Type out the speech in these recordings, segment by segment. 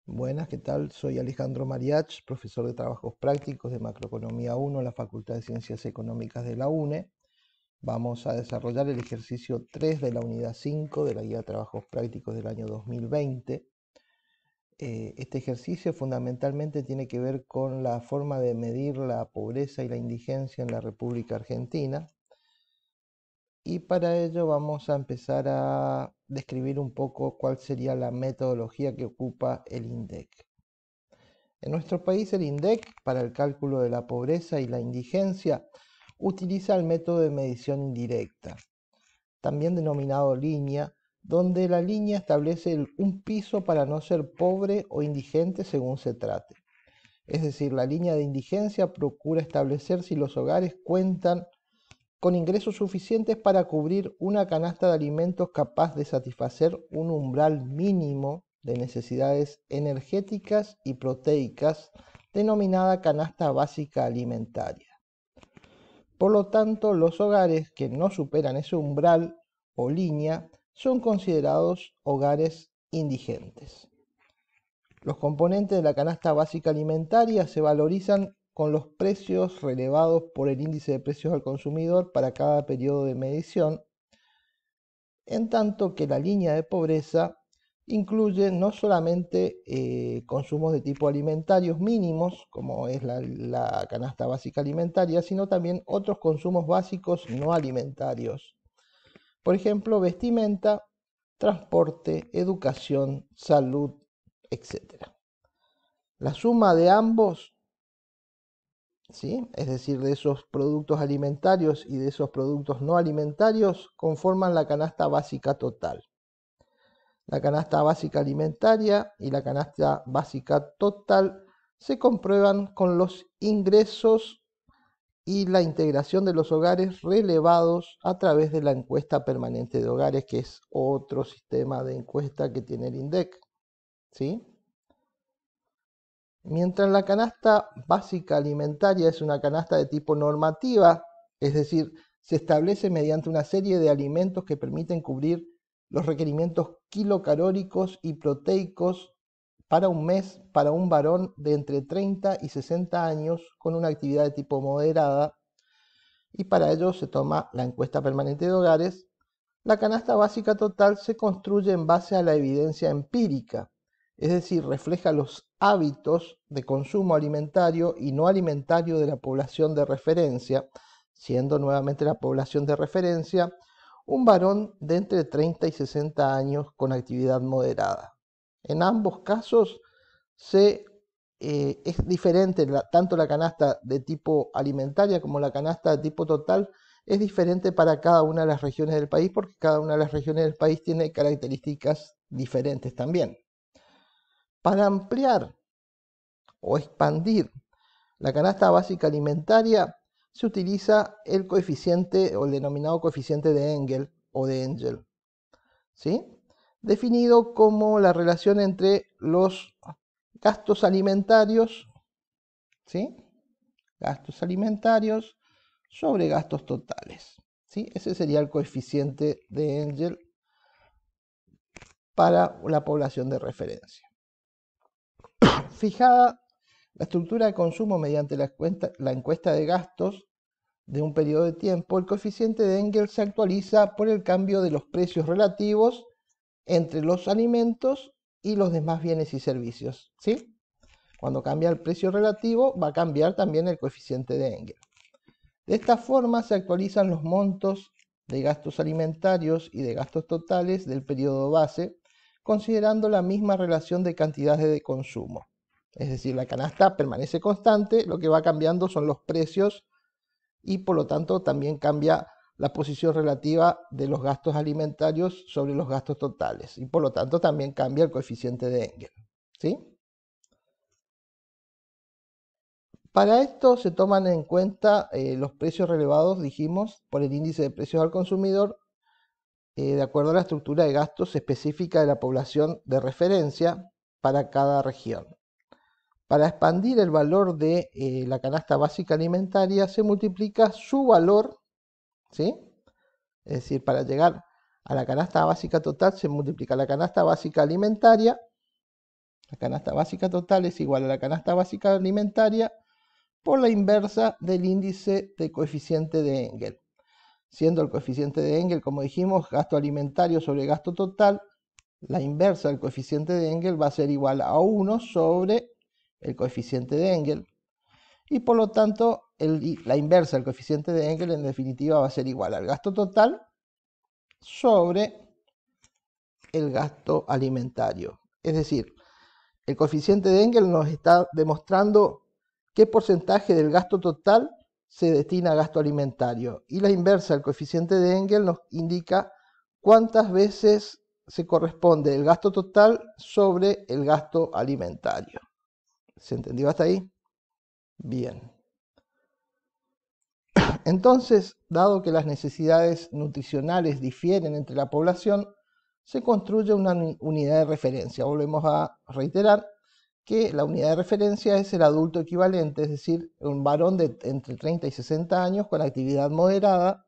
Buenas, ¿qué tal? Soy Alejandro Mariach, profesor de Trabajos Prácticos de Macroeconomía 1 en la Facultad de Ciencias Económicas de la UNE. Vamos a desarrollar el ejercicio 3 de la unidad 5 de la Guía de Trabajos Prácticos del año 2020. Este ejercicio fundamentalmente tiene que ver con la forma de medir la pobreza y la indigencia en la República Argentina. Y para ello vamos a empezar a describir un poco cuál sería la metodología que ocupa el INDEC. En nuestro país el INDEC, para el cálculo de la pobreza y la indigencia, utiliza el método de medición indirecta, también denominado línea, donde la línea establece un piso para no ser pobre o indigente según se trate. Es decir, la línea de indigencia procura establecer si los hogares cuentan con ingresos suficientes para cubrir una canasta de alimentos capaz de satisfacer un umbral mínimo de necesidades energéticas y proteicas, denominada canasta básica alimentaria. Por lo tanto, los hogares que no superan ese umbral o línea son considerados hogares indigentes. Los componentes de la canasta básica alimentaria se valorizan con los precios relevados por el índice de precios al consumidor para cada periodo de medición, en tanto que la línea de pobreza incluye no solamente consumos de tipo alimentarios mínimos, como es la canasta básica alimentaria, sino también otros consumos básicos no alimentarios. Por ejemplo, vestimenta, transporte, educación, salud, etc. La suma de ambos, ¿sí? Es decir, de esos productos alimentarios y de esos productos no alimentarios, conforman la canasta básica total. La canasta básica alimentaria y la canasta básica total se comprueban con los ingresos y la integración de los hogares relevados a través de la encuesta permanente de hogares, que es otro sistema de encuesta que tiene el INDEC, ¿sí? Mientras la canasta básica alimentaria es una canasta de tipo normativa, es decir, se establece mediante una serie de alimentos que permiten cubrir los requerimientos kilocalóricos y proteicos para un mes para un varón de entre 30 y 60 años con una actividad de tipo moderada, y para ello se toma la encuesta permanente de hogares. La canasta básica total se construye en base a la evidencia empírica, es decir, refleja los hábitos de consumo alimentario y no alimentario de la población de referencia, siendo nuevamente la población de referencia un varón de entre 30 y 60 años con actividad moderada. En ambos casos es diferente, tanto la canasta de tipo alimentaria como la canasta de tipo total es diferente para cada una de las regiones del país, porque cada una de las regiones del país tiene características diferentes también. Para ampliar o expandir la canasta básica alimentaria se utiliza el coeficiente o el denominado coeficiente de Engel o de Engel, ¿sí? Definido como la relación entre los gastos alimentarios, ¿sí? Gastos alimentarios sobre gastos totales, ¿sí? Ese sería el coeficiente de Engel para la población de referencia. Fijada la estructura de consumo mediante la encuesta de gastos de un periodo de tiempo, el coeficiente de Engel se actualiza por el cambio de los precios relativos entre los alimentos y los demás bienes y servicios, ¿sí? Cuando cambia el precio relativo, va a cambiar también el coeficiente de Engel. De esta forma se actualizan los montos de gastos alimentarios y de gastos totales del periodo base, considerando la misma relación de cantidades de consumo. Es decir, la canasta permanece constante, lo que va cambiando son los precios y por lo tanto también cambia la posición relativa de los gastos alimentarios sobre los gastos totales y por lo tanto también cambia el coeficiente de Engel, ¿sí? Para esto se toman en cuenta los precios relevados, dijimos, por el índice de precios al consumidor, de acuerdo a la estructura de gastos específica de la población de referencia para cada región. Para expandir el valor de la canasta básica alimentaria se multiplica su valor, ¿sí? Es decir, para llegar a la canasta básica total se multiplica la canasta básica alimentaria La canasta básica total es igual a la canasta básica alimentaria por la inversa del índice de coeficiente de Engel. Siendo el coeficiente de Engel, como dijimos, gasto alimentario sobre gasto total, la inversa del coeficiente de Engel va a ser igual a 1 sobre el coeficiente de Engel. Y por lo tanto, la inversa del coeficiente de Engel en definitiva va a ser igual al gasto total sobre el gasto alimentario. Es decir, el coeficiente de Engel nos está demostrando qué porcentaje del gasto total se destina a gasto alimentario. Y la inversa del coeficiente de Engel nos indica cuántas veces se corresponde el gasto total sobre el gasto alimentario. ¿Se entendió hasta ahí? Bien. Entonces, dado que las necesidades nutricionales difieren entre la población, se construye una unidad de referencia. Volvemos a reiterar que la unidad de referencia es el adulto equivalente, es decir, un varón de entre 30 y 60 años con actividad moderada,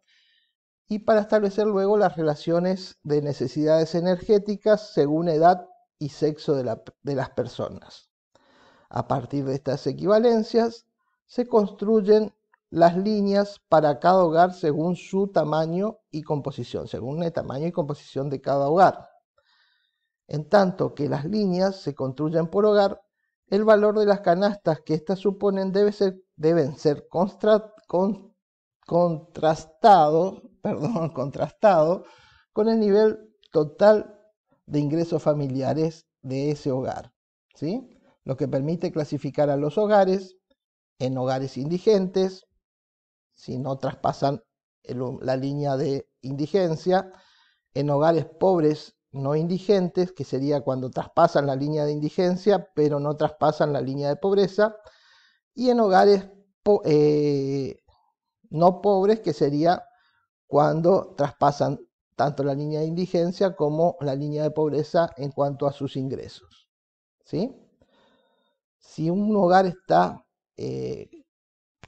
y para establecer luego las relaciones de necesidades energéticas según edad y sexo de las personas. A partir de estas equivalencias se construyen las líneas para cada hogar según su tamaño y composición, según el tamaño y composición de cada hogar. En tanto que las líneas se construyen por hogar, el valor de las canastas que éstas suponen deben ser contrastado con el nivel total de ingresos familiares de ese hogar, ¿sí? Lo que permite clasificar a los hogares en hogares indigentes, si no traspasan la línea de indigencia, en hogares pobres no indigentes, que sería cuando traspasan la línea de indigencia, pero no traspasan la línea de pobreza, y en hogares no pobres, que sería cuando traspasan tanto la línea de indigencia como la línea de pobreza en cuanto a sus ingresos, ¿sí? Si un hogar está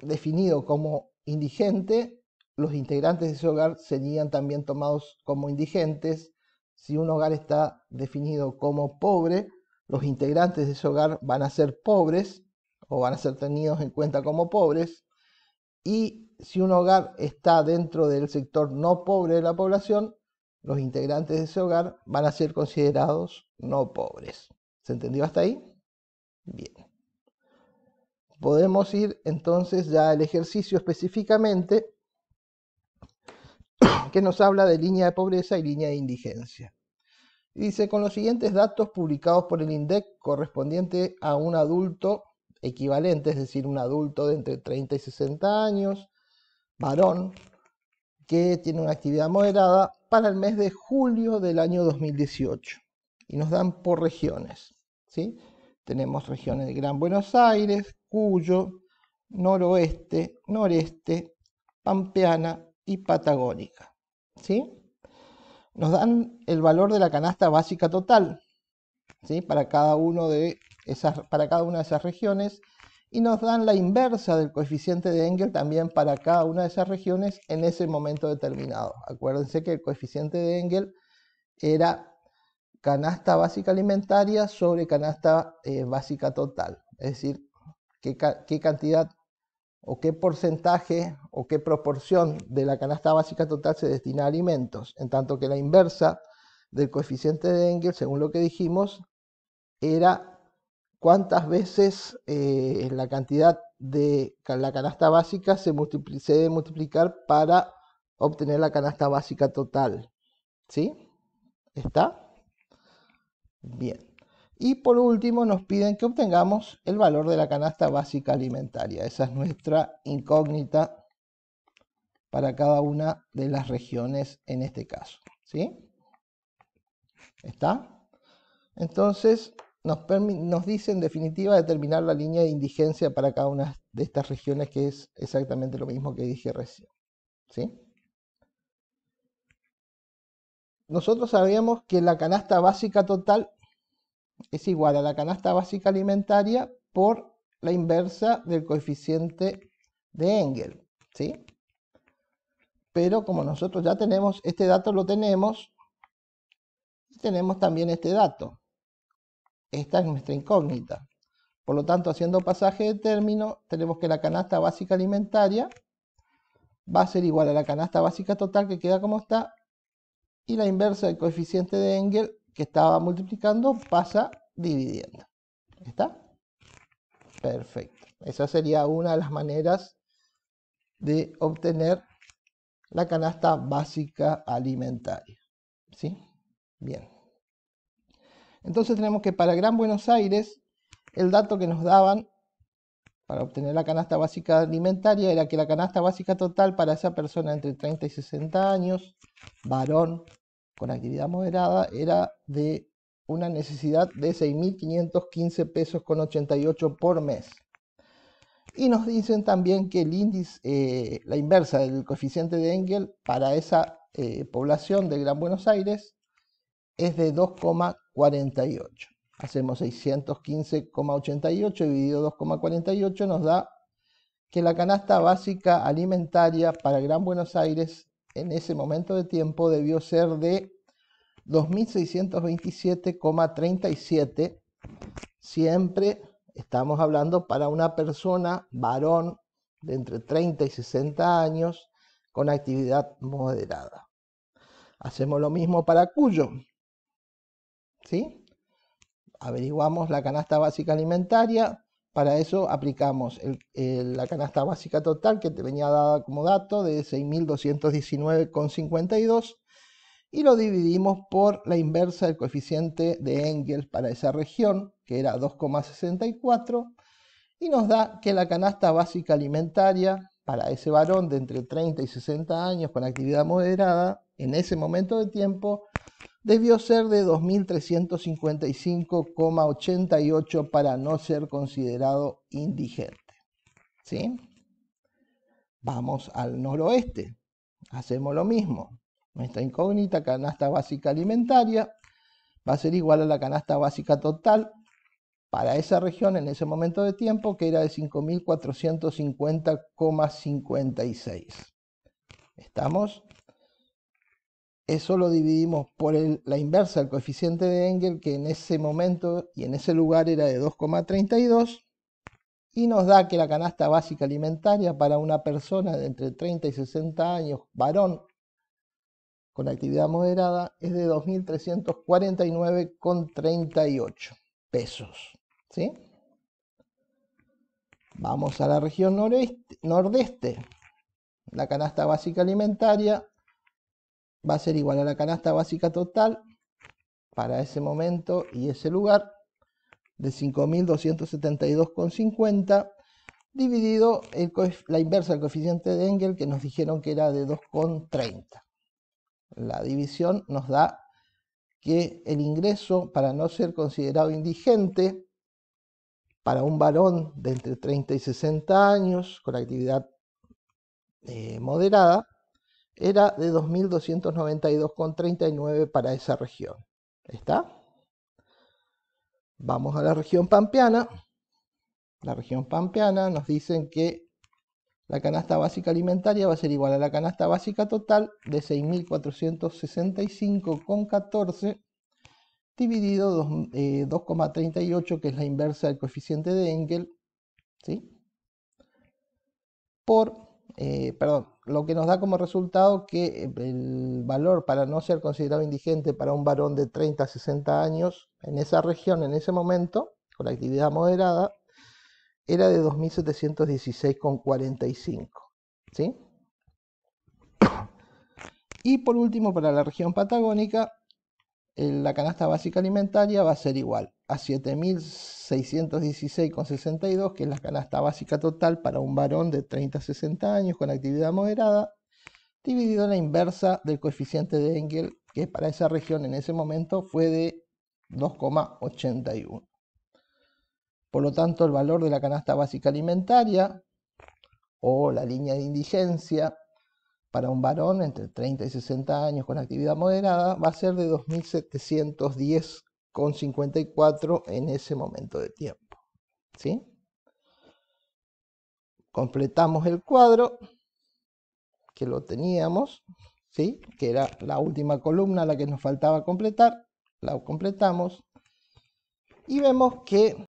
definido como indigente, los integrantes de ese hogar serían también tomados como indigentes. Si un hogar está definido como pobre, los integrantes de ese hogar van a ser pobres o van a ser tenidos en cuenta como pobres. Y si un hogar está dentro del sector no pobre de la población, los integrantes de ese hogar van a ser considerados no pobres. ¿Se entendió hasta ahí? Bien. Podemos ir entonces ya al ejercicio específicamente que nos habla de línea de pobreza y línea de indigencia. Y dice, con los siguientes datos publicados por el INDEC correspondiente a un adulto equivalente, es decir, un adulto de entre 30 y 60 años, varón, que tiene una actividad moderada para el mes de julio del año 2018. Y nos dan por regiones, ¿sí? Tenemos regiones de Gran Buenos Aires, Cuyo, Noroeste, Noreste, Pampeana y Patagónica, ¿sí? Nos dan el valor de la canasta básica total, ¿sí? Para cada una de esas regiones, y nos dan la inversa del coeficiente de Engel también para cada una de esas regiones en ese momento determinado. Acuérdense que el coeficiente de Engel era canasta básica alimentaria sobre canasta básica total, es decir, qué cantidad o qué porcentaje o qué proporción de la canasta básica total se destina a alimentos, en tanto que la inversa del coeficiente de Engel, según lo que dijimos, era cuántas veces la cantidad de la canasta básica se debe multiplicar para obtener la canasta básica total. ¿Sí? ¿Está? Bien. Y por último nos piden que obtengamos el valor de la canasta básica alimentaria. Esa es nuestra incógnita para cada una de las regiones en este caso. ¿Sí? ¿Está? Entonces nos dice en definitiva determinar la línea de indigencia para cada una de estas regiones, que es exactamente lo mismo que dije recién. ¿Sí? Nosotros sabíamos que la canasta básica total es igual a la canasta básica alimentaria por la inversa del coeficiente de Engel, ¿sí? Pero como nosotros ya tenemos este dato, lo tenemos, y tenemos también este dato. esta es nuestra incógnita. Por lo tanto, haciendo pasaje de término, tenemos que la canasta básica alimentaria va a ser igual a la canasta básica total, que queda como está, y la inversa del coeficiente de Engel, que estaba multiplicando, pasa dividiendo. ¿Está? Perfecto. Esa sería una de las maneras de obtener la canasta básica alimentaria. ¿Sí? Bien. Entonces tenemos que para Gran Buenos Aires, el dato que nos daban para obtener la canasta básica alimentaria era que la canasta básica total para esa persona entre 30 y 60 años, varón con actividad moderada, era de una necesidad de 6.515 pesos con 88 por mes. Y nos dicen también que el índice, la inversa del coeficiente de Engel para esa población de Gran Buenos Aires es de 2,48. Hacemos 615,88 dividido 2,48 nos da que la canasta básica alimentaria para Gran Buenos Aires en ese momento de tiempo debió ser de 2.627,37. Siempre estamos hablando para una persona varón de entre 30 y 60 años con actividad moderada. Hacemos lo mismo para Cuyo. ¿Sí? Averiguamos la canasta básica alimentaria. Para eso aplicamos la canasta básica total que te venía dada como dato de 6.219,52 y lo dividimos por la inversa del coeficiente de Engel para esa región, que era 2,64, y nos da que la canasta básica alimentaria para ese varón de entre 30 y 60 años con actividad moderada en ese momento de tiempo debió ser de 2.355,88 para no ser considerado indigente. ¿Sí? Vamos al noroeste. Hacemos lo mismo. Nuestra incógnita canasta básica alimentaria va a ser igual a la canasta básica total para esa región en ese momento de tiempo, que era de 5.450,56. ¿Estamos? Eso lo dividimos por la inversa del coeficiente de Engel, que en ese momento y en ese lugar era de 2,32, y nos da que la canasta básica alimentaria para una persona de entre 30 y 60 años, varón, con actividad moderada, es de 2.349,38 pesos. ¿Sí? Vamos a la región nordeste. La canasta básica alimentaria va a ser igual a la canasta básica total para ese momento y ese lugar de 5.272,50 dividido la inversa del coeficiente de Engel, que nos dijeron que era de 2,30. La división nos da que el ingreso, para no ser considerado indigente, para un varón de entre 30 y 60 años con actividad moderada, era de 2.292,39 para esa región. ¿Está? Vamos a la región pampeana. La región pampeana nos dicen que la canasta básica alimentaria va a ser igual a la canasta básica total de 6.465,14 dividido 2,38, que es la inversa del coeficiente de Engel, ¿sí? Por, lo que nos da como resultado que el valor para no ser considerado indigente para un varón de 30 a 60 años en esa región, en ese momento, con la actividad moderada, era de 2.716,45. ¿Sí? Y por último, para la región patagónica, la canasta básica alimentaria va a ser igual a 7.616,62, que es la canasta básica total para un varón de 30 a 60 años con actividad moderada, dividido en la inversa del coeficiente de Engel, que para esa región en ese momento fue de 2,81. Por lo tanto, el valor de la canasta básica alimentaria o la línea de indigencia para un varón entre 30 y 60 años con actividad moderada va a ser de 2.710,54 en ese momento de tiempo. ¿Sí? Completamos el cuadro, que lo teníamos, ¿sí? Que era la última columna la que nos faltaba completar. La completamos. Y vemos que